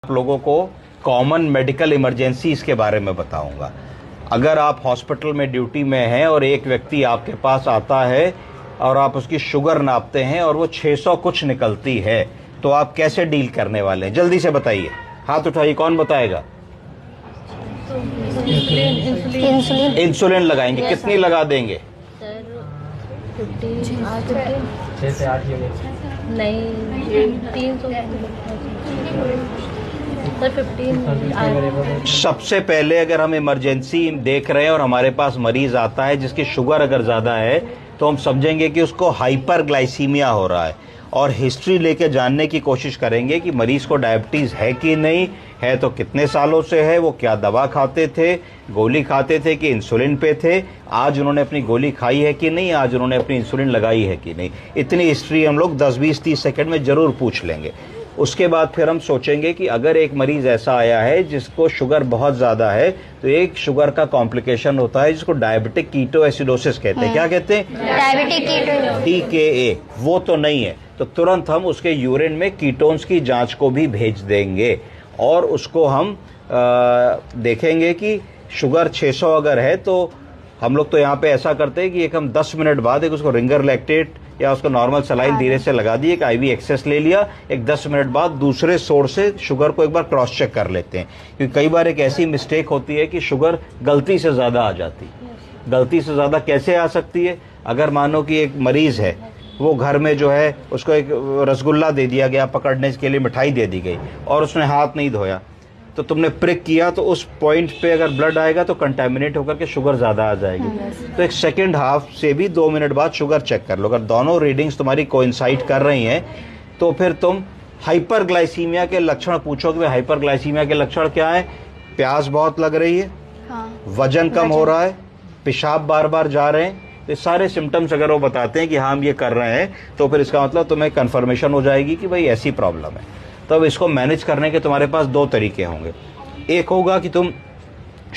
आप लोगों को कॉमन मेडिकल इमरजेंसीज के बारे में बताऊंगा। अगर आप हॉस्पिटल में ड्यूटी में हैं और एक व्यक्ति आपके पास आता है और आप उसकी शुगर नापते हैं और वो 600 कुछ निकलती है, तो आप कैसे डील करने वाले हैं? जल्दी से बताइए, हाथ उठाइए, कौन बताएगा? इंसुलिन लगाएंगे। कितनी लगा देंगे? 6 से 8 यूनिट नहीं, 300 सर 15। सबसे पहले अगर हम इमरजेंसी देख रहे हैं और हमारे पास मरीज आता है जिसकी शुगर अगर ज़्यादा है, तो हम समझेंगे कि उसको हाइपरग्लाइसीमिया हो रहा है और हिस्ट्री लेके जानने की कोशिश करेंगे कि मरीज को डायबिटीज़ है कि नहीं है, तो कितने सालों से है, वो क्या दवा खाते थे, गोली खाते थे कि इंसुलिन पे थे, आज उन्होंने अपनी गोली खाई है कि नहीं, आज उन्होंने अपनी इंसुलिन लगाई है कि नहीं। इतनी हिस्ट्री हम लोग 10, 20, 30 सेकंड में ज़रूर पूछ लेंगे। उसके बाद फिर हम सोचेंगे कि अगर एक मरीज ऐसा आया है जिसको शुगर बहुत ज़्यादा है, तो एक शुगर का कॉम्प्लिकेशन होता है जिसको डायबिटिक कीटोएसिडोसिस कहते हैं। क्या कहते हैं? डायबिटिक कीटो। DKA। वो तो नहीं है, तो तुरंत हम उसके यूरिन में कीटोन्स की जांच को भी भेज देंगे और उसको हम देखेंगे कि शुगर 600 अगर है, तो हम लोग तो यहाँ पे ऐसा करते हैं कि एक हम 10 मिनट बाद एक उसको रिंगर लैक्टेट या उसको नॉर्मल सलाइन धीरे से लगा दी, एक IV एक्सेस ले लिया, एक 10 मिनट बाद दूसरे सोर्स से शुगर को एक बार क्रॉस चेक कर लेते हैं। क्योंकि कई बार एक ऐसी मिस्टेक होती है कि शुगर गलती से ज़्यादा आ जाती है। गलती से ज़्यादा कैसे आ सकती है? अगर मानो कि एक मरीज़ है, वो घर में जो है उसको एक रसगुल्ला दे दिया गया, पकड़ने के लिए मिठाई दे दी गई और उसने हाथ नहीं धोया, तो तुमने प्रिक किया, तो उस पॉइंट पे अगर ब्लड आएगा तो कंटामिनेट होकर के शुगर ज़्यादा आ जाएगी। तो एक सेकेंड हाफ से भी 2 मिनट बाद शुगर चेक कर लो। अगर दोनों रीडिंग्स तुम्हारी कोइंसाइड कर रही हैं, तो फिर तुम हाइपरग्लाइसीमिया के लक्षण पूछो कि हाइपरग्लाइसीमिया के लक्षण क्या है? प्यास बहुत लग रही है, वजन कम हो रहा है, पेशाब बार बार जा रहे हैं, तो सारे सिम्टम्स अगर वो बताते हैं कि हाँ हम ये कर रहे हैं, तो फिर इसका मतलब तुम्हें कन्फर्मेशन हो जाएगी कि भाई ऐसी प्रॉब्लम है। तो अब इसको मैनेज करने के तुम्हारे पास 2 तरीके होंगे। एक होगा कि तुम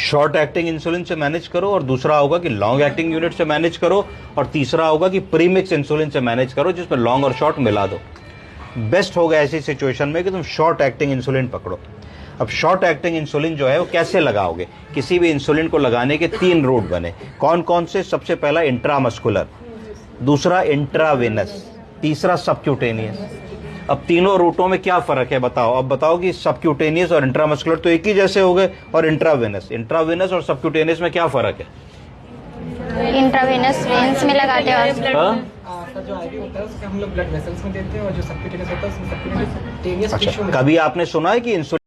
शॉर्ट एक्टिंग इंसुलिन से मैनेज करो, और दूसरा होगा कि लॉन्ग एक्टिंग यूनिट से मैनेज करो, और तीसरा होगा कि प्रीमिक्स इंसुलिन से मैनेज करो जिसमें लॉन्ग और शॉर्ट मिला दो। बेस्ट होगा ऐसी सिचुएशन में कि तुम शॉर्ट एक्टिंग इंसुलिन पकड़ो। अब शॉर्ट एक्टिंग इंसुलिन जो है वो कैसे लगाओगे? किसी भी इंसुलिन को लगाने के 3 रूट बने। कौन कौन से? सबसे पहला इंट्रामस्कुलर, दूसरा इंट्रावेनस, तीसरा सबक्यूटेनियस। अब तीनों रूटों में क्या फर्क है बताओ? अब बताओ कि सबक्यूटेनियस और इंट्रामस्कुलर तो एक ही जैसे हो गए, और इंट्रावेनस और सबक्यूटेनियस में क्या फर्क है? इंट्रावेनस वेन्स में लगाते हैं और जो IV होता है उसको हम लोग ब्लड वेसल्स में देते हैं, और जो सबक्यूटेनियस होता है उसमें सबक्यूटेनियस टिश्यू में। कभी आपने सुना है कि इंसुलिन